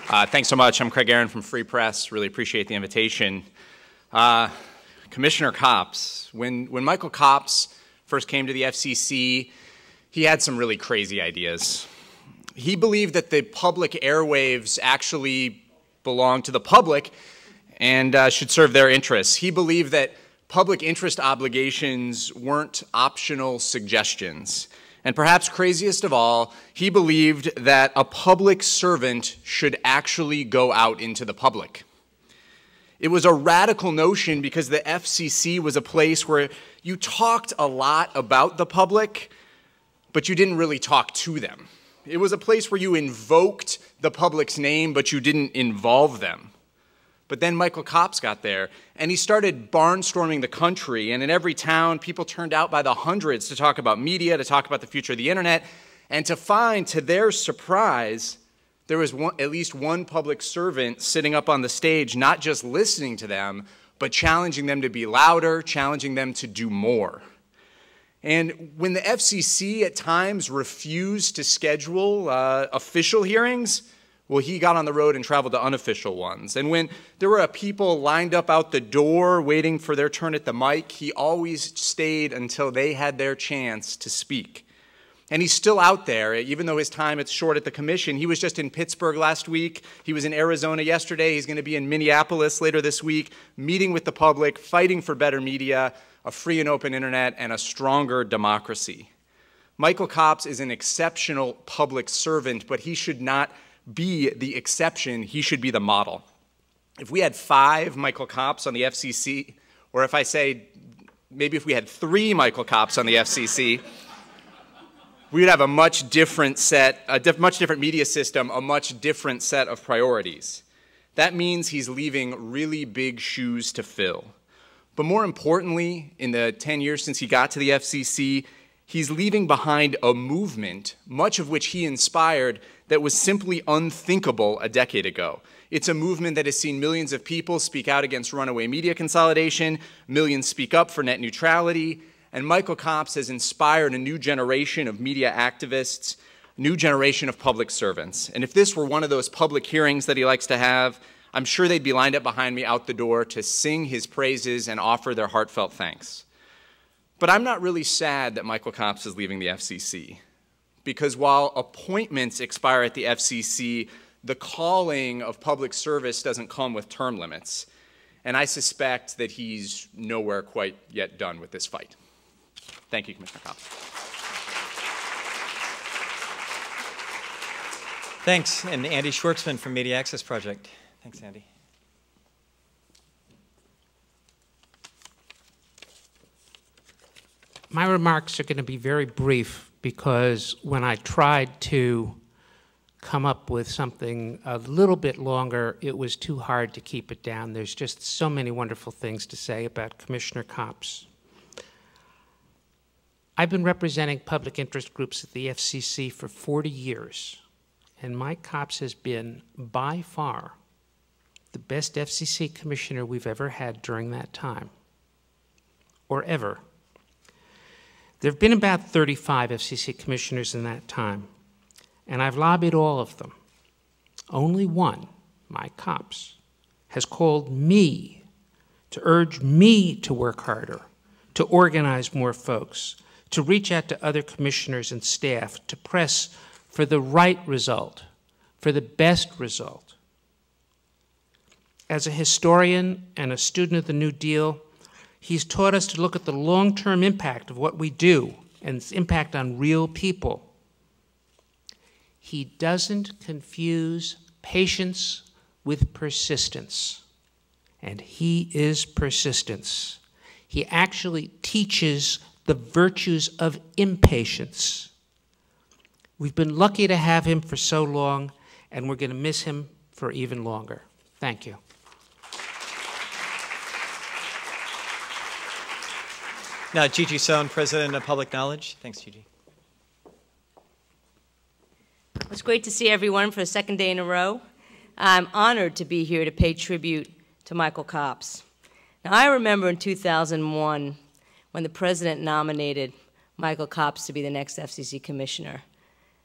Thanks so much. I'm Craig Aaron from Free Press. Really appreciate the invitation. Commissioner Copps, when Michael Copps first came to the FCC, he had some really crazy ideas. He believed that the public airwaves actually belong to the public and should serve their interests. He believed that public interest obligations weren't optional suggestions. And perhaps craziest of all, he believed that a public servant should actually go out into the public. It was a radical notion because the FCC was a place where you talked a lot about the public, but you didn't really talk to them. It was a place where you invoked the public's name, but you didn't involve them. But then Michael Copps got there, and he started barnstorming the country, and in every town, people turned out by the hundreds to talk about media, to talk about the future of the internet, and to find, to their surprise, there was at least one public servant sitting up on the stage, not just listening to them, but challenging them to be louder, challenging them to do more. And when the FCC at times refused to schedule official hearings, well, he got on the road and traveled to unofficial ones. And when there were people lined up out the door waiting for their turn at the mic, he always stayed until they had their chance to speak. And he's still out there, even though his time is short at the commission. He was just in Pittsburgh last week. He was in Arizona yesterday. He's going to be in Minneapolis later this week, meeting with the public, fighting for better media, a free and open internet, and a stronger democracy. Michael Copps is an exceptional public servant, but he should not be the exception. He should be the model. If we had 5 Michael Copps on the FCC, or if I say maybe if we had 3 Michael Copps on the FCC, we would have a much different much different media system, a much different set of priorities. That means he's leaving really big shoes to fill. But more importantly, in the 10 years since he got to the FCC, he's leaving behind a movement, much of which he inspired, that was simply unthinkable a decade ago. It's a movement that has seen millions of people speak out against runaway media consolidation, millions speak up for net neutrality, and Michael Copps has inspired a new generation of media activists, a new generation of public servants. And if this were one of those public hearings that he likes to have, I'm sure they'd be lined up behind me out the door to sing his praises and offer their heartfelt thanks. But I'm not really sad that Michael Copps is leaving the FCC, because while appointments expire at the FCC, the calling of public service doesn't come with term limits. And I suspect that he's nowhere quite yet done with this fight. Thank you, Commissioner Copps. Thanks. And Andy Schwartzman from Media Access Project. Thanks, Andy. My remarks are going to be very brief because when I tried to come up with something a little bit longer, it was too hard to keep it down. There's just so many wonderful things to say about Commissioner Copps. I've been representing public interest groups at the FCC for 40 years, and Mike Copps has been, by far, the best FCC commissioner we've ever had during that time, or ever. There have been about 35 FCC commissioners in that time, and I've lobbied all of them. Only one, Mike Copps, has called me to urge me to work harder, to organize more folks, to reach out to other commissioners and staff, to press for the right result, for the best result. As a historian and a student of the New Deal, he's taught us to look at the long-term impact of what we do and its impact on real people. He doesn't confuse patience with persistence, and he is persistence. He actually teaches the virtues of impatience. We've been lucky to have him for so long, and we're going to miss him for even longer. Thank you. Now, Gigi Sohn, President of Public Knowledge. Thanks, Gigi. It's great to see everyone for the second day in a row. I'm honored to be here to pay tribute to Michael Copps. Now, I remember in 2001 when the president nominated Michael Copps to be the next FCC commissioner.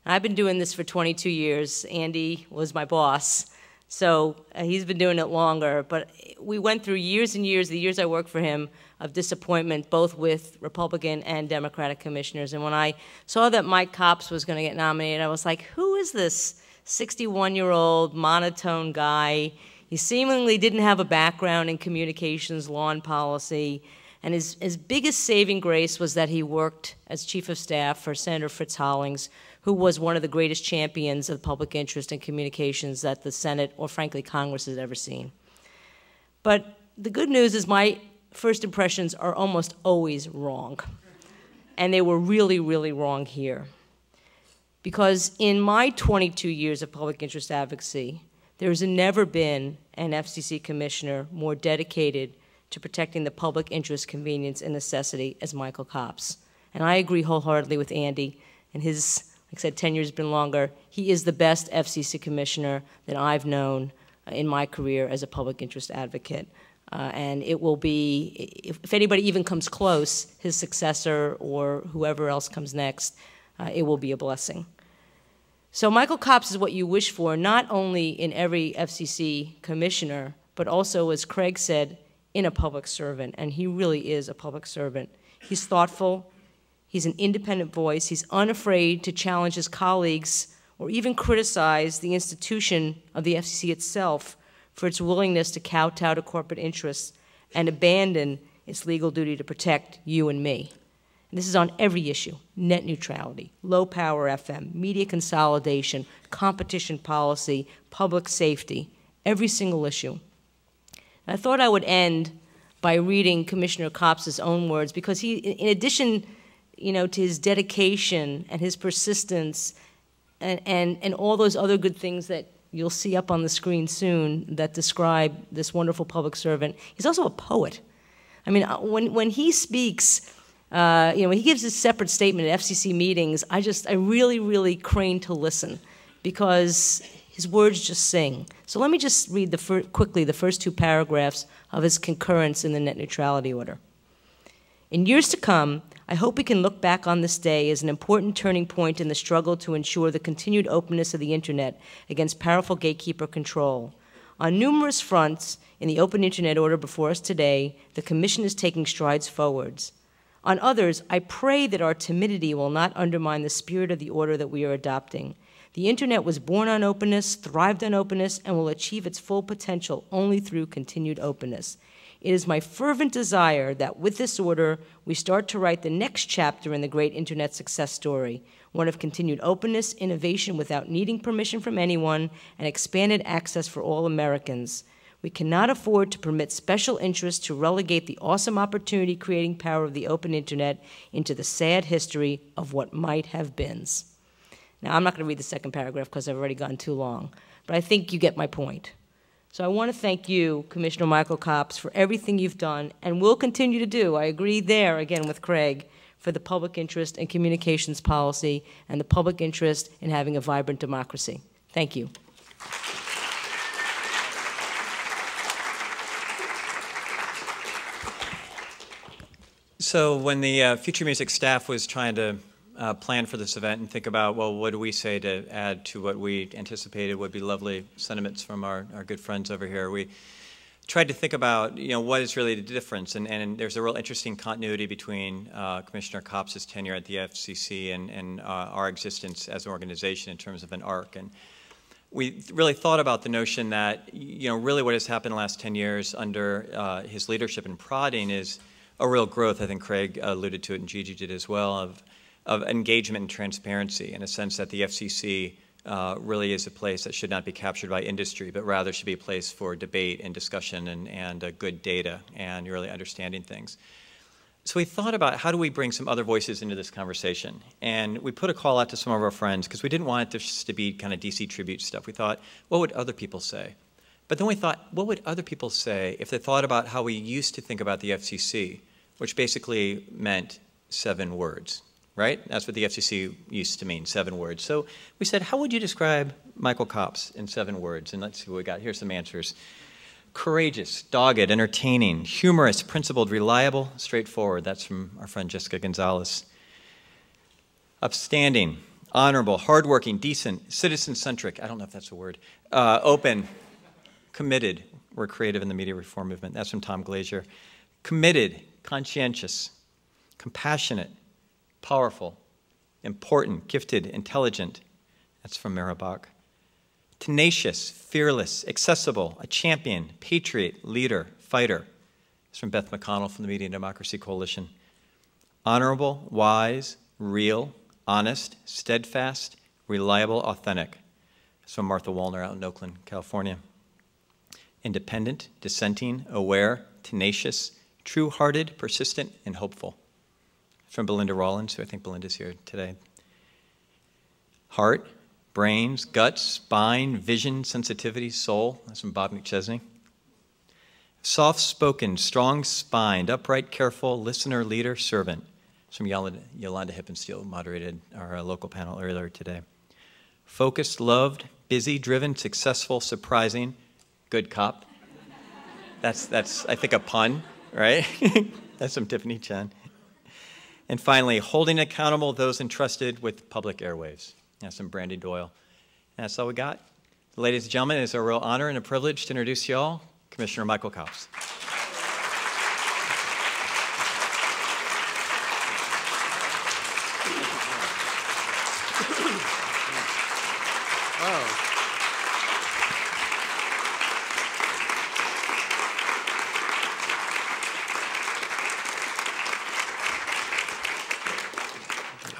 And I've been doing this for 22 years. Andy was my boss. So he's been doing it longer, but we went through years and years, the years I worked for him, of disappointment, both with Republican and Democratic commissioners. And when I saw that Mike Copps was going to get nominated, I was like, who is this 61-year-old monotone guy? He seemingly didn't have a background in communications, law, and policy. And his biggest saving grace was that he worked as chief of staff for Senator Fritz Hollings, who was one of the greatest champions of public interest in communications that the Senate, or frankly Congress, has ever seen. But the good news is my first impressions are almost always wrong. And they were really, really wrong here. Because in my 22 years of public interest advocacy, there's never been an FCC commissioner more dedicated to protecting the public interest, convenience, and necessity as Michael Copps. And I agree wholeheartedly with Andy, and his, like I said, tenure has been longer. He is the best FCC commissioner that I've known in my career as a public interest advocate. And it will be, if anybody even comes close, his successor or whoever else comes next, it will be a blessing. So Michael Copps is what you wish for, not only in every FCC commissioner, but also, as Craig said, in a public servant, and he really is a public servant. He's thoughtful, he's an independent voice, he's unafraid to challenge his colleagues or even criticize the institution of the FCC itself for its willingness to kowtow to corporate interests and abandon its legal duty to protect you and me. And this is on every issue: net neutrality, low power FM, media consolidation, competition policy, public safety, every single issue. And I thought I would end by reading Commissioner Copps' own words, because he, in addition, to his dedication and his persistence and all those other good things that you'll see up on the screen soon that describe this wonderful public servant, he's also a poet. I mean, when he speaks, when he gives his separate statement at FCC meetings, I really, really crane to listen, because his words just sing. So let me just read quickly the first two paragraphs of his concurrence in the net neutrality order. In years to come, I hope we can look back on this day as an important turning point in the struggle to ensure the continued openness of the Internet against powerful gatekeeper control. On numerous fronts in the open Internet order before us today, the Commission is taking strides forwards. On others, I pray that our timidity will not undermine the spirit of the order that we are adopting. The Internet was born on openness, thrived on openness, and will achieve its full potential only through continued openness. It is my fervent desire that with this order, we start to write the next chapter in the great Internet success story, one of continued openness, innovation without needing permission from anyone, and expanded access for all Americans. We cannot afford to permit special interests to relegate the awesome opportunity-creating power of the open Internet into the sad history of what might have beens. Now, I'm not going to read the second paragraph because I've already gone too long, but I think you get my point. So I want to thank you, Commissioner Michael Copps, for everything you've done and will continue to do. I agree there, again, with Craig, for the public interest in communications policy and the public interest in having a vibrant democracy. Thank you. So when the Future Music staff was trying to plan for this event and think about, well, what do we say to add to what we anticipated would be lovely sentiments from our good friends over here, we tried to think about, what is really the difference. And there's a real interesting continuity between Commissioner Copps' tenure at the FCC and our existence as an organization in terms of an arc. And we really thought about the notion that, really what has happened in the last 10 years under his leadership and prodding is a real growth. I think Craig alluded to it and Gigi did as well, of engagement and transparency, in a sense that the FCC really is a place that should not be captured by industry, but rather should be a place for debate and discussion and good data and really understanding things. So we thought about how do we bring some other voices into this conversation. And we put a call out to some of our friends because we didn't want it just to be kind of DC tribute stuff. We thought, what would other people say? But then we thought, what would other people say if they thought about how we used to think about the FCC, which basically meant 7 words. Right? That's what the FCC used to mean, 7 words. So we said, how would you describe Michael Copps in 7 words? And let's see what we got. Here's some answers. Courageous, dogged, entertaining, humorous, principled, reliable, straightforward. That's from our friend Jessica Gonzalez. Upstanding, honorable, hardworking, decent, citizen-centric. I don't know if that's a word. Open, committed, we're creative in the media reform movement. That's from Tom Glazier. Committed, conscientious, compassionate, powerful, important, gifted, intelligent. That's from Maribach. Tenacious, fearless, accessible, a champion, patriot, leader, fighter. It's from Beth McConnell from the Media and Democracy Coalition. Honorable, wise, real, honest, steadfast, reliable, authentic. It's from Martha Wallner out in Oakland, California. Independent, dissenting, aware, tenacious, true-hearted, persistent, and hopeful. It's from Belinda Rollins, who I think Belinda's here today. Heart, brains, guts, spine, vision, sensitivity, soul. That's from Bob McChesney. Soft-spoken, strong-spined, upright, careful, listener, leader, servant. It's from Yolanda Hippensteel, who moderated our local panel earlier today. Focused, loved, busy, driven, successful, surprising, good cop. That's I think, a pun, right? That's from Tiffany Chen. And finally, holding accountable those entrusted with public airwaves. That's from Brandy Doyle. And that's all we got. Ladies and gentlemen, it's a real honor and a privilege to introduce you all, Commissioner Michael Copps.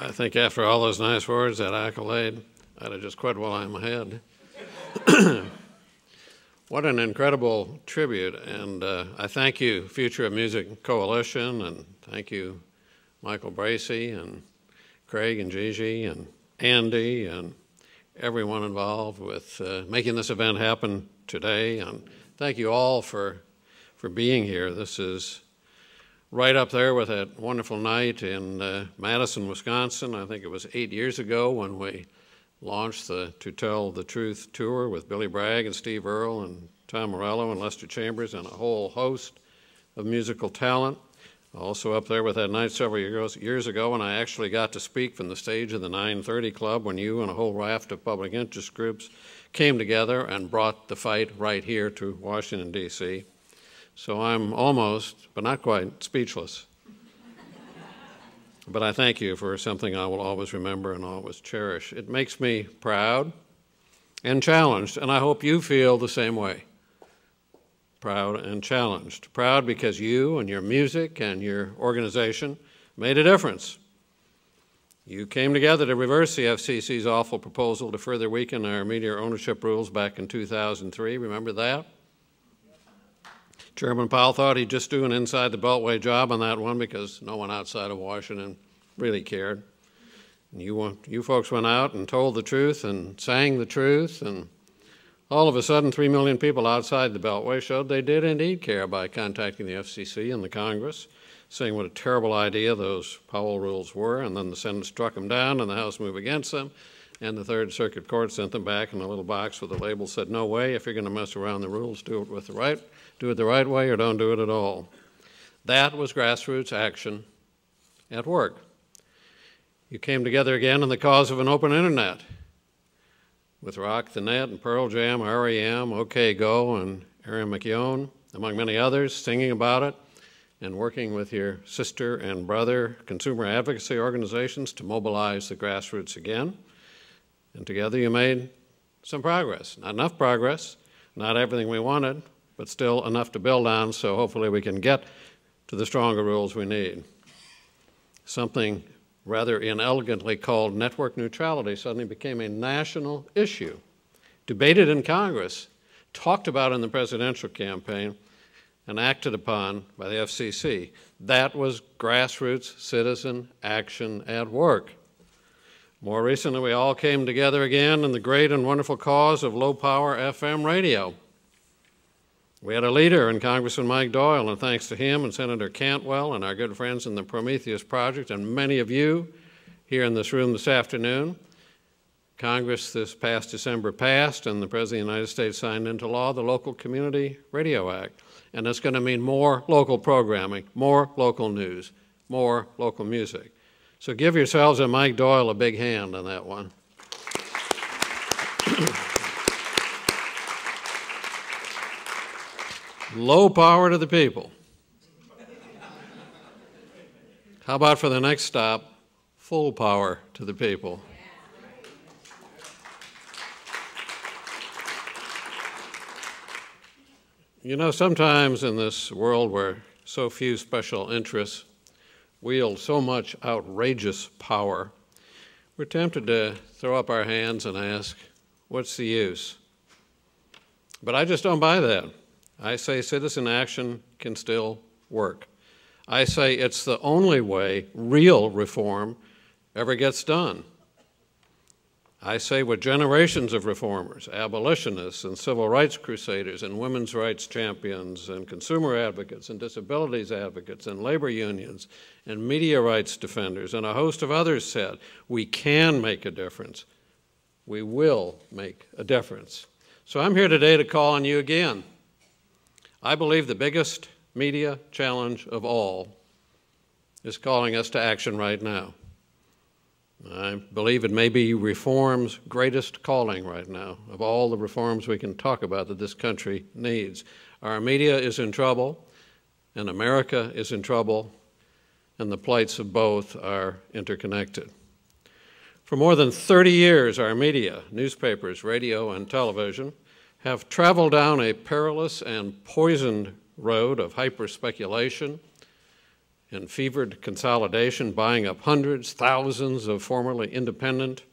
I think after all those nice words, that accolade, I'd have just quit while I'm ahead. What an incredible tribute, and I thank you, Future of Music Coalition, and thank you, Michael Bracey, and Craig, and Gigi, and Andy, and everyone involved with making this event happen today, and thank you all for being here. This is right up there with that wonderful night in Madison, Wisconsin. I think it was 8 years ago when we launched the To Tell the Truth tour with Billy Bragg and Steve Earle and Tom Morello and Lester Chambers and a whole host of musical talent. Also up there with that night several years ago when I actually got to speak from the stage of the 930 Club when you and a whole raft of public interest groups came together and brought the fight right here to Washington, D.C. So I'm almost, but not quite, speechless. But I thank you for something I will always remember and always cherish. It makes me proud and challenged, and I hope you feel the same way. Proud and challenged. Proud because you and your music and your organization made a difference. You came together to reverse the FCC's awful proposal to further weaken our media ownership rules back in 2003. Remember that? Chairman Powell thought he'd just do an inside the Beltway job on that one because no one outside of Washington really cared. And you folks went out and told the truth and sang the truth, and all of a sudden 3 million people outside the Beltway showed they did indeed care by contacting the FCC and the Congress, saying what a terrible idea those Powell rules were, and then the Senate struck them down and the House moved against them, and the Third Circuit Court sent them back in a little box with a label that said, no way, if you're going to mess around the rules, do it the right way or don't do it at all. That was grassroots action at work. You came together again in the cause of an open internet with Rock the Net and Pearl Jam, R.E.M., OK Go, and Aaron McKeown, among many others, singing about it and working with your sister and brother consumer advocacy organizations to mobilize the grassroots again. And together you made some progress. Not enough progress, not everything we wanted, but still enough to build on, so hopefully we can get to the stronger rules we need. Something rather inelegantly called network neutrality suddenly became a national issue, debated in Congress, talked about in the presidential campaign, and acted upon by the FCC. That was grassroots citizen action at work. More recently, we all came together again in the great and wonderful cause of low-power FM radio. We had a leader in Congressman Mike Doyle, and thanks to him and Senator Cantwell and our good friends in the Prometheus Project and many of you here in this room this afternoon, Congress this past December passed and the President of the United States signed into law the Local Community Radio Act. And it's going to mean more local programming, more local news, more local music. So give yourselves and Mike Doyle a big hand on that one. Low power to the people. How about for the next stop, full power to the people? You know, sometimes in this world where so few special interests wield so much outrageous power, we're tempted to throw up our hands and ask, what's the use? But I just don't buy that. I say citizen action can still work. I say it's the only way real reform ever gets done. I say with generations of reformers, abolitionists and civil rights crusaders and women's rights champions and consumer advocates and disabilities advocates and labor unions and media rights defenders and a host of others said, we can make a difference. We will make a difference. So I'm here today to call on you again. I believe the biggest media challenge of all is calling us to action right now. I believe it may be reform's greatest calling right now, of all the reforms we can talk about that this country needs. Our media is in trouble, and America is in trouble, and the plights of both are interconnected. For more than 30 years, our media, newspapers, radio, and television, have traveled down a perilous and poisoned road of hyper-speculation and fevered consolidation, buying up hundreds, thousands of formerly independent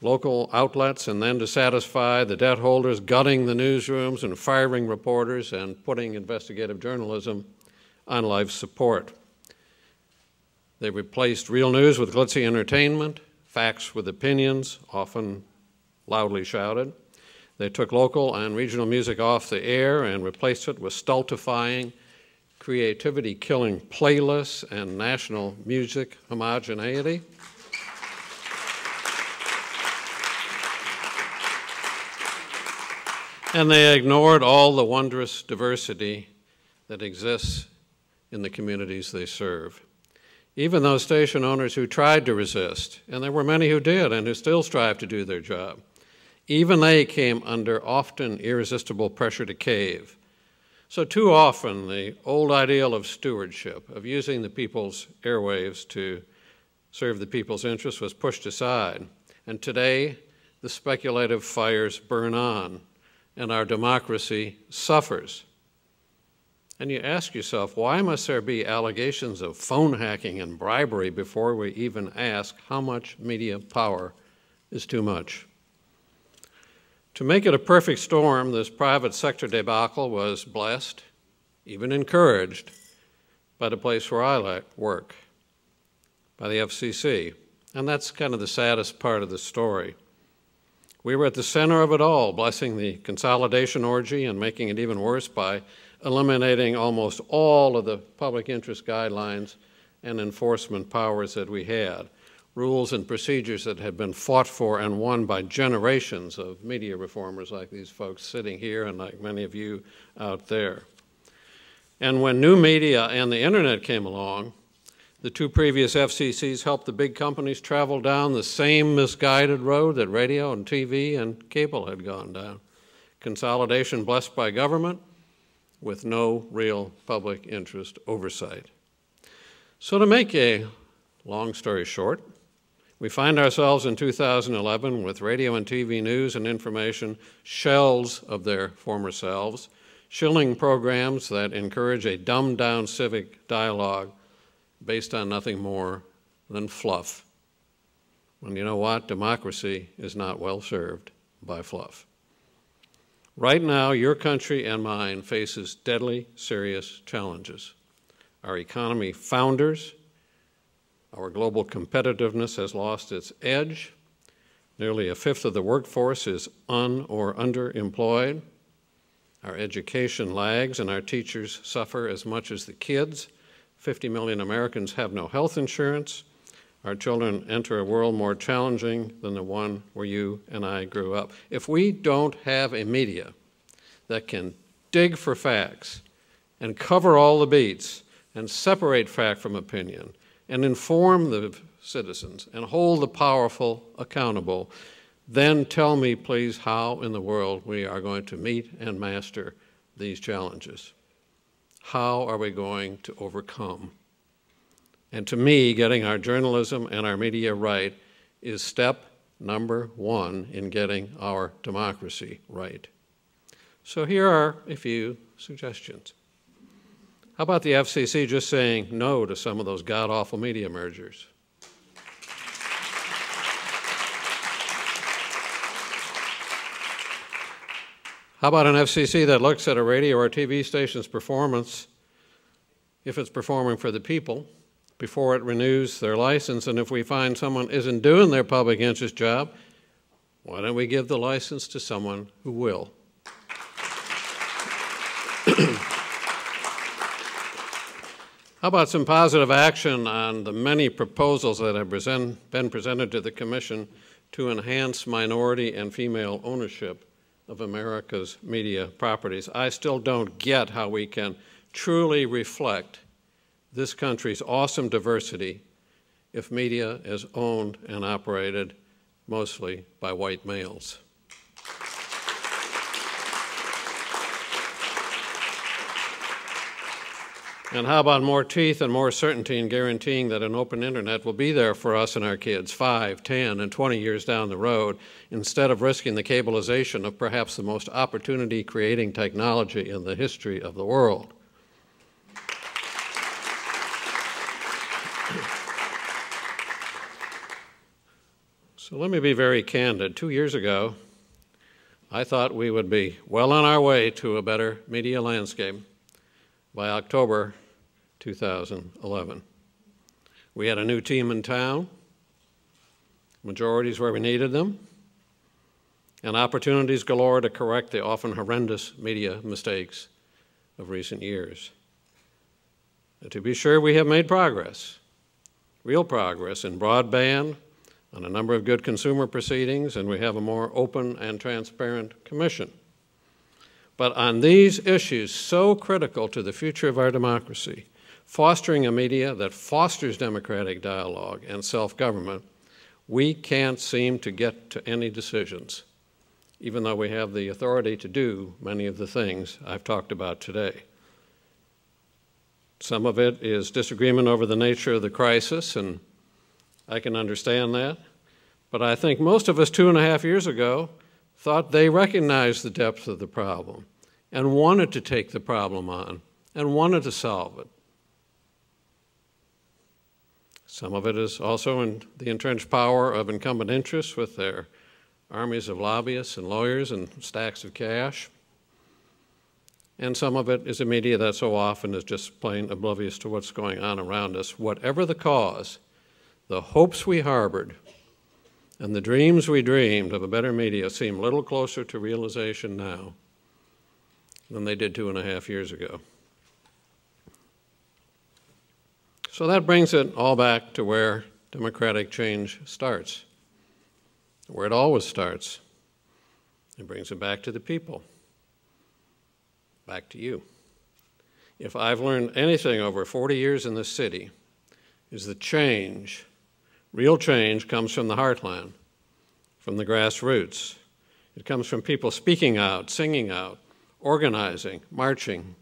local outlets, and then to satisfy the debt holders, gutting the newsrooms and firing reporters and putting investigative journalism on life support. They replaced real news with glitzy entertainment, facts with opinions, often loudly shouted. They took local and regional music off the air and replaced it with stultifying, creativity-killing playlists and national music homogeneity. And they ignored all the wondrous diversity that exists in the communities they serve. Even those station owners who tried to resist, and there were many who did and who still strive to do their job, even they came under often irresistible pressure to cave. So too often, the old ideal of stewardship, of using the people's airwaves to serve the people's interests, was pushed aside. And today, the speculative fires burn on, and our democracy suffers. And you ask yourself, why must there be allegations of phone hacking and bribery before we even ask how much media power is too much? To make it a perfect storm, this private sector debacle was blessed, even encouraged, by the place where I work, by the FCC. And that's kind of the saddest part of the story. We were at the center of it all, blessing the consolidation orgy and making it even worse by eliminating almost all of the public interest guidelines and enforcement powers that we had. Rules and procedures that had been fought for and won by generations of media reformers like these folks sitting here and like many of you out there. And when new media and the internet came along, the two previous FCCs helped the big companies travel down the same misguided road that radio and TV and cable had gone down. Consolidation blessed by government with no real public interest oversight. So to make a long story short, we find ourselves in 2011 with radio and TV news and information shells of their former selves, shilling programs that encourage a dumbed-down civic dialogue based on nothing more than fluff. And you know what? Democracy is not well served by fluff. Right now, your country and mine faces deadly serious challenges. Our economy founders. Our global competitiveness has lost its edge. Nearly a fifth of the workforce is un- or underemployed. Our education lags and our teachers suffer as much as the kids. 50 million Americans have no health insurance. Our children enter a world more challenging than the one where you and I grew up. If we don't have a media that can dig for facts and cover all the beats and separate fact from opinion, and inform the citizens and hold the powerful accountable, then tell me, please, how in the world we are going to meet and master these challenges? How are we going to overcome? And to me, getting our journalism and our media right is step number one in getting our democracy right. So here are a few suggestions. How about the FCC just saying no to some of those god-awful media mergers? How about an FCC that looks at a radio or TV station's performance, if it's performing for the people, before it renews their license, and if we find someone isn't doing their public interest job, why don't we give the license to someone who will? How about some positive action on the many proposals that have been presented to the Commission to enhance minority and female ownership of America's media properties? I still don't get how we can truly reflect this country's awesome diversity if media is owned and operated mostly by white males. And how about more teeth and more certainty in guaranteeing that an open internet will be there for us and our kids 5, 10, and 20 years down the road, instead of risking the cableization of perhaps the most opportunity-creating technology in the history of the world? So let me be very candid. 2 years ago, I thought we would be well on our way to a better media landscape by October 2011. We had a new team in town, majorities where we needed them, and opportunities galore to correct the often horrendous media mistakes of recent years. And to be sure, we have made progress, real progress in broadband, on a number of good consumer proceedings, and we have a more open and transparent commission. But on these issues so critical to the future of our democracy, fostering a media that fosters democratic dialogue and self-government, we can't seem to get to any decisions, even though we have the authority to do many of the things I've talked about today. Some of it is disagreement over the nature of the crisis, and I can understand that. But I think most of us 2.5 years ago thought they recognized the depth of the problem and wanted to take the problem on and wanted to solve it. Some of it is also in the entrenched power of incumbent interests with their armies of lobbyists and lawyers and stacks of cash. And some of it is a media that so often is just plain oblivious to what's going on around us. Whatever the cause, the hopes we harbored and the dreams we dreamed of a better media seem a little closer to realization now than they did 2.5 years ago. So that brings it all back to where democratic change starts, where it always starts. It brings it back to the people, back to you. If I've learned anything over 40 years in this city, is that change, real change, comes from the heartland, from the grassroots. It comes from people speaking out, singing out, organizing, marching,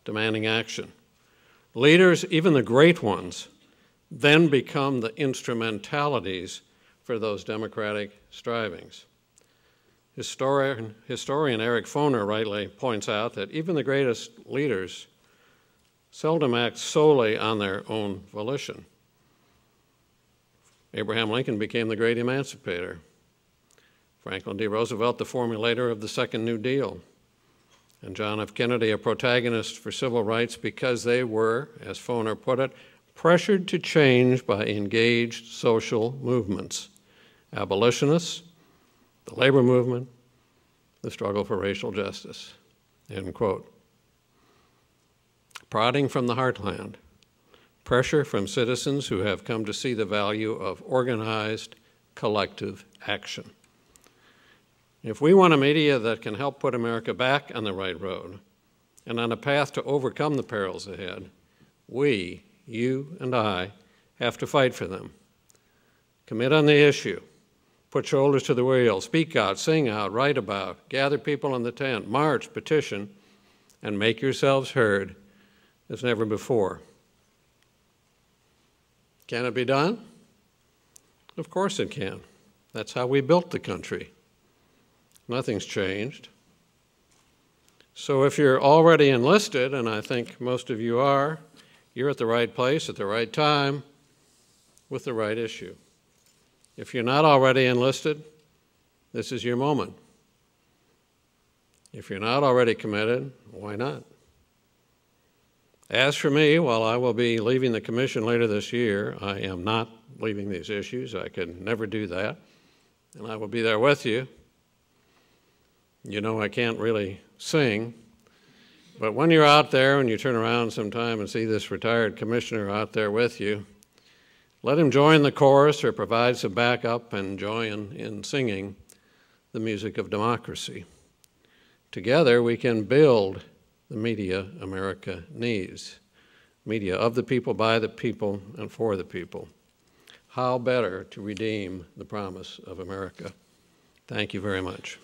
demanding action. Leaders, even the great ones, then become the instrumentalities for those democratic strivings. Historian Eric Foner rightly points out that even the greatest leaders seldom act solely on their own volition. Abraham Lincoln became the great emancipator. Franklin D. Roosevelt, the formulator of the Second New Deal. And John F. Kennedy, a protagonist for civil rights because they were, as Foner put it, pressured to change by engaged social movements. Abolitionists, the labor movement, the struggle for racial justice, end quote. Prodding from the heartland, pressure from citizens who have come to see the value of organized, collective action. If we want a media that can help put America back on the right road and on a path to overcome the perils ahead, we, you and I, have to fight for them. Commit on the issue. Put shoulders to the wheel. Speak out, sing out, write about, gather people in the tent, march, petition, and make yourselves heard as never before. Can it be done? Of course it can. That's how we built the country. Nothing's changed. So if you're already enlisted, and I think most of you are, you're at the right place at the right time with the right issue. If you're not already enlisted, this is your moment. If you're not already committed, why not? As for me, while I will be leaving the commission later this year, I am not leaving these issues. I could never do that. And I will be there with you. You know I can't really sing, but when you're out there and you turn around sometime and see this retired commissioner out there with you, let him join the chorus or provide some backup and join in singing the music of democracy. Together we can build the media America needs. Media of the people, by the people, and for the people. How better to redeem the promise of America? Thank you very much.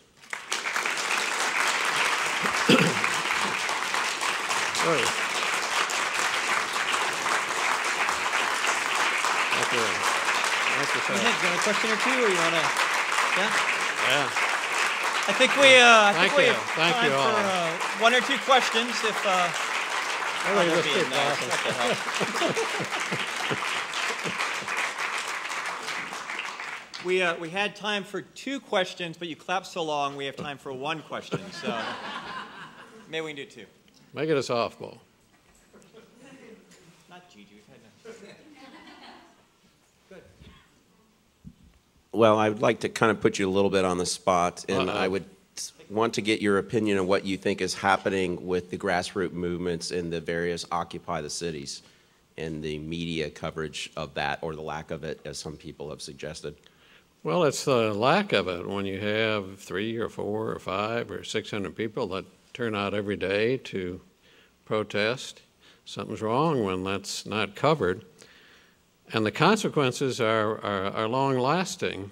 Thank you. Thank you, sir. You got a question or two, or you want to? Yeah. Yeah. I think we have Thank time you all. for one or two questions. If we had time for two questions, but you clapped so long, we have time for one question. So maybe we can do two. Make it a softball. Not Gigi. We've had no. Good. Well, I would like to kind of put you a little bit on the spot, and I would want to get your opinion on what you think is happening with the grassroots movements in the various Occupy the Cities and the media coverage of that, or the lack of it, as some people have suggested. Well, it's the lack of it when you have 3 or 4 or 5 or 600 people that turn out every day to protest. Something's wrong when that's not covered. And the consequences are long-lasting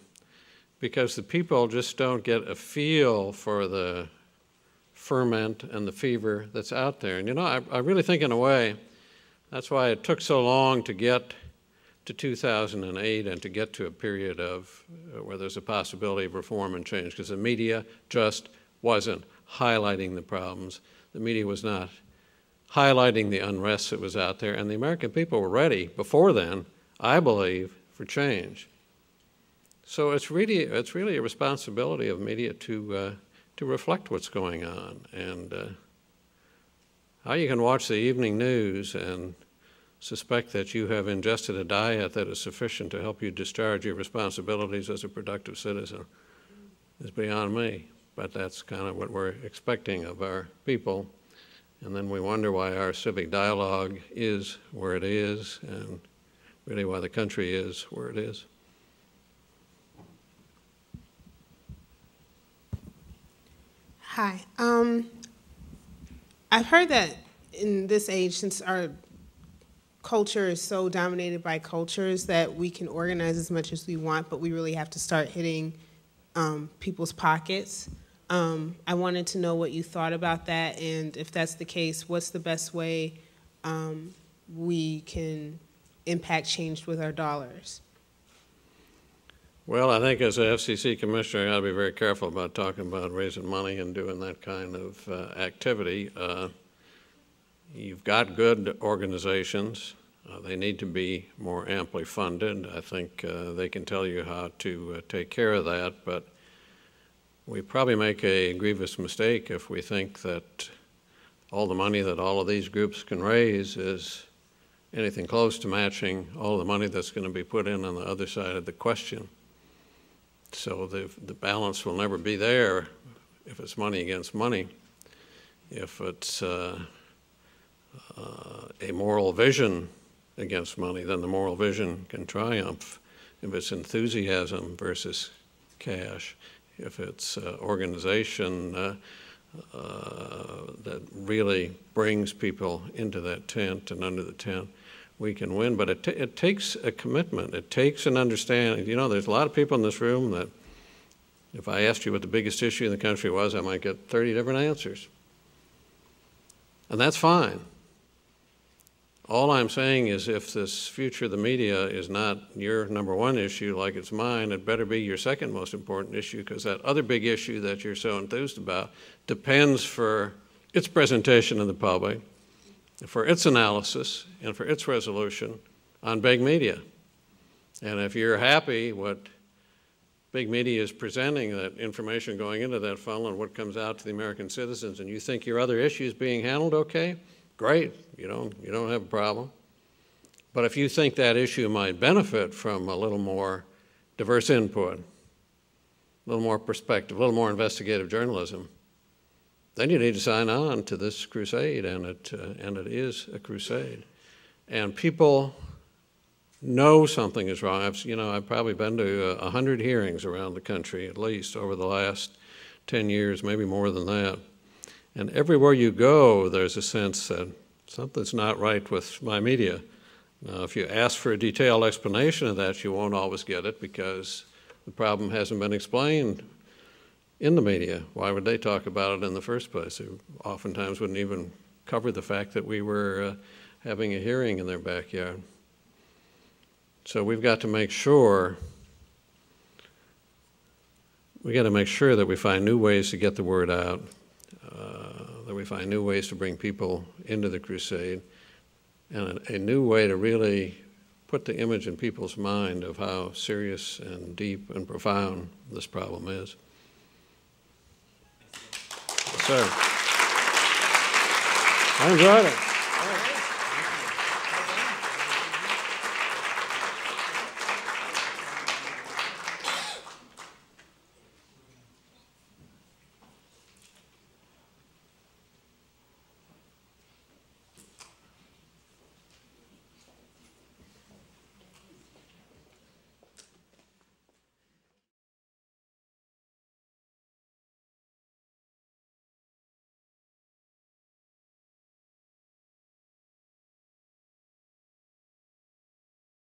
because the people just don't get a feel for the ferment and the fever that's out there. And you know, I really think in a way, that's why it took so long to get to 2008 and to get to a period of where there's a possibility of reform and change, because the media just wasn't highlighting the problems. The media was not highlighting the unrest that was out there, and the American people were ready before then, I believe, for change. So it's really a responsibility of media to reflect what's going on, and how you can watch the evening news and suspect that you have ingested a diet that is sufficient to help you discharge your responsibilities as a productive citizen is beyond me. But that's kind of what we're expecting of our people. And then we wonder why our civic dialogue is where it is, and really why the country is where it is. Hi. I've heard that in this age, since our culture is so dominated by cultures, that we can organize as much as we want, but we really have to start hitting people's pockets. I wanted to know what you thought about that, and if that's the case, what's the best way we can impact change with our dollars? Well, I think as a FCC commissioner, I got to be very careful about talking about raising money and doing that kind of activity. You've got good organizations. They need to be more amply funded. I think they can tell you how to take care of that, but we probably make a grievous mistake if we think that all the money that all of these groups can raise is anything close to matching all the money that's going to be put in on the other side of the question. So the balance will never be there if it's money against money. If it's a moral vision against money, then the moral vision can triumph. If it's enthusiasm versus cash, if it's organization that really brings people into that tent and under the tent, we can win. But it takes a commitment. It takes an understanding. You know, there's a lot of people in this room that if I asked you what the biggest issue in the country was, I might get 30 different answers. And that's fine. All I'm saying is if this future of the media is not your number one issue like it's mine, it better be your second most important issue, because that other big issue that you're so enthused about depends for its presentation to the public, for its analysis, and for its resolution on big media. And if you're happy what big media is presenting, that information going into that funnel and what comes out to the American citizens, and you think your other issue is being handled okay, great, you don't have a problem. But if you think that issue might benefit from a little more diverse input, a little more perspective, a little more investigative journalism, then you need to sign on to this crusade, and it is a crusade. And people know something is wrong. I've probably been to 100 hearings around the country, at least, over the last 10 years, maybe more than that. And everywhere you go, there's a sense that something's not right with my media. Now, if you ask for a detailed explanation of that, you won't always get it because the problem hasn't been explained in the media. Why would they talk about it in the first place? They oftentimes wouldn't even cover the fact that we were having a hearing in their backyard. So we've got to make sure that we find new ways to get the word out, that we find new ways to bring people into the crusade, and a new way to really put the image in people's mind of how serious and deep and profound this problem is. Yes, sir. I enjoyed it.